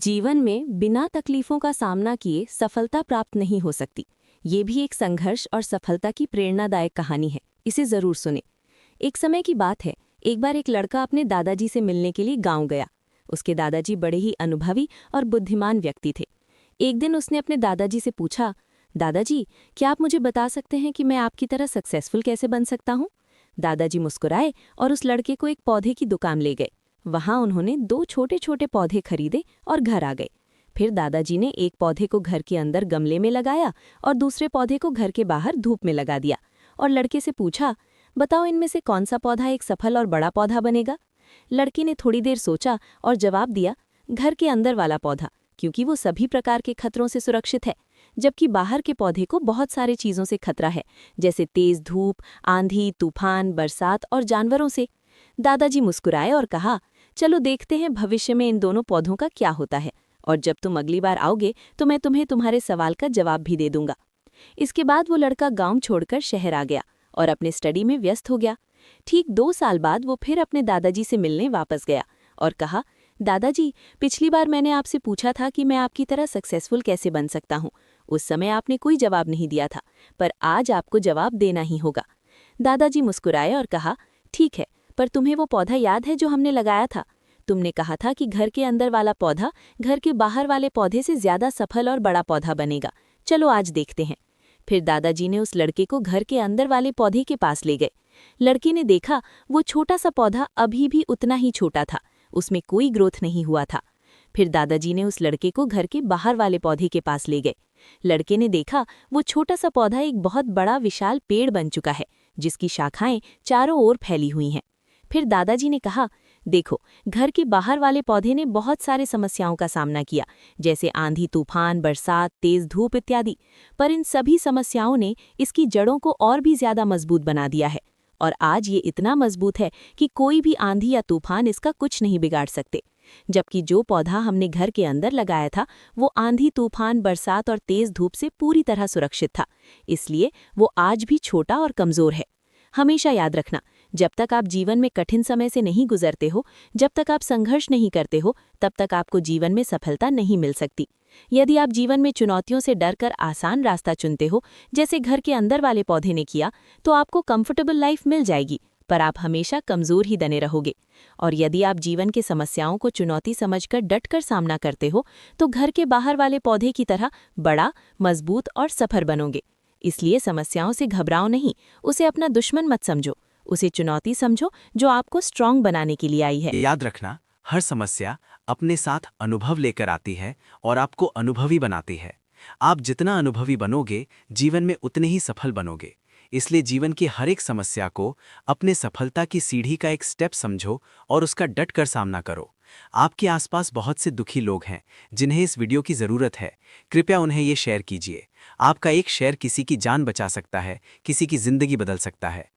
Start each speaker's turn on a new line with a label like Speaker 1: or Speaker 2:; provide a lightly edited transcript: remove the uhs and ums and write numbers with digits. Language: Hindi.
Speaker 1: जीवन में बिना तकलीफों का सामना किए सफलता प्राप्त नहीं हो सकती। ये भी एक संघर्ष और सफलता की प्रेरणादायक कहानी है। इसे जरूर सुने। एक समय की बात है, एक बार एक लड़का अपने दादाजी से मिलने के लिए गांव गया। उसके दादाजी बड़े ही अनुभवी और बुद्धिमान व्यक्ति थे। एक दिन उसने अपने दादाजी से पूछा, दादाजी, क्या आप मुझे बता सकते हैं कि मैं आपकी तरह सक्सेसफुल कैसे बन सकता हूँ? दादाजी मुस्कुराए और उस लड़के को एक पौधे की दुकान ले गए। वहां उन्होंने 2 छोटे छोटे पौधे खरीदे और घर आ गए। फिर दादाजी ने एक पौधे को घर के अंदर गमले में लगाया और दूसरे पौधे को घर के बाहर धूप में लगा दिया और लड़के से पूछा, बताओ इनमें से कौन सा पौधा एक सफल और बड़ा पौधा बनेगा? लड़के ने थोड़ी देर सोचा और जवाब दिया, घर के अंदर वाला पौधा, क्योंकि वो सभी प्रकार के खतरों से सुरक्षित है, जबकि बाहर के पौधे को बहुत सारे चीजों से खतरा है, जैसे तेज धूप, आंधी, तूफान, बरसात और जानवरों से। दादाजी मुस्कुराए और कहा, चलो देखते हैं भविष्य में इन दोनों पौधों का क्या होता है, और जब तुम अगली बार आओगे तो मैं तुम्हें तुम्हारे सवाल का जवाब भी दे दूंगा। इसके बाद वो लड़का गांव छोड़कर शहर आ गया और अपने स्टडी में व्यस्त हो गया। ठीक 2 साल बाद वो फिर अपने दादाजी से मिलने वापस गया और कहा, दादाजी, पिछली बार मैंने आपसे पूछा था कि मैं आपकी तरह सक्सेसफुल कैसे बन सकता हूँ। उस समय आपने कोई जवाब नहीं दिया था, पर आज आपको जवाब देना ही होगा। दादाजी मुस्कुराए और कहा, ठीक है, पर तुम्हें वो पौधा याद है जो हमने लगाया था? तुमने कहा था कि घर के अंदर वाला पौधा घर के बाहर वाले पौधे से ज्यादा सफल और बड़ा पौधा बनेगा। चलो आज देखते हैं। फिर दादाजी ने उस लड़के को घर के अंदर वाले पौधे के पास ले गए। लड़के ने देखा वो छोटा सा पौधा अभी भी उतना ही छोटा था, उसमें कोई ग्रोथ नहीं हुआ था। फिर दादाजी ने उस लड़के को घर के बाहर वाले पौधे के पास ले गए। लड़के ने देखा वो छोटा सा पौधा एक बहुत बड़ा विशाल पेड़ बन चुका है, जिसकी शाखाएं चारों ओर फैली हुई हैं। फिर दादाजी ने कहा, देखो, घर के बाहर वाले पौधे ने बहुत सारे समस्याओं का सामना किया, जैसे आंधी, तूफान, बरसात, तेज धूप इत्यादि, पर इन सभी समस्याओं ने इसकी जड़ों को और भी ज्यादा मजबूत बना दिया है, और आज ये इतना मजबूत है कि कोई भी आंधी या तूफान इसका कुछ नहीं बिगाड़ सकते। जबकि जो पौधा हमने घर के अंदर लगाया था, वो आंधी, तूफान, बरसात और तेज धूप से पूरी तरह सुरक्षित था, इसलिए वो आज भी छोटा और कमजोर है। हमेशा याद रखना, जब तक आप जीवन में कठिन समय से नहीं गुजरते हो, जब तक आप संघर्ष नहीं करते हो, तब तक आपको जीवन में सफलता नहीं मिल सकती। यदि आप जीवन में चुनौतियों से डरकर आसान रास्ता चुनते हो, जैसे घर के अंदर वाले पौधे ने किया, तो आपको कंफर्टेबल लाइफ मिल जाएगी, पर आप हमेशा कमजोर ही बने रहोगे। और यदि आप जीवन की समस्याओं को चुनौती समझकर डटकर सामना करते हो, तो घर के बाहर वाले पौधे की तरह बड़ा, मजबूत और सफल बनोगे। इसलिए समस्याओं से घबराओ नहीं, उसे अपना दुश्मन मत समझो, उसे चुनौती समझो जो आपको स्ट्रांग बनाने के लिए आई है।
Speaker 2: याद रखना, हर समस्या अपने साथ अनुभव लेकर आती है और आपको अनुभवी बनाती है। आप जितना अनुभवी बनोगे, जीवन में उतने ही सफल बनोगे। इसलिए जीवन की हर एक समस्या को अपने सफलता की सीढ़ी का एक स्टेप समझो और उसका डट कर सामना करो। आपके आसपास बहुत से दुखी लोग हैं जिन्हें इस वीडियो की ज़रूरत है। कृपया उन्हें ये शेयर कीजिए। आपका एक शेयर किसी की जान बचा सकता है, किसी की ज़िंदगी बदल सकता है।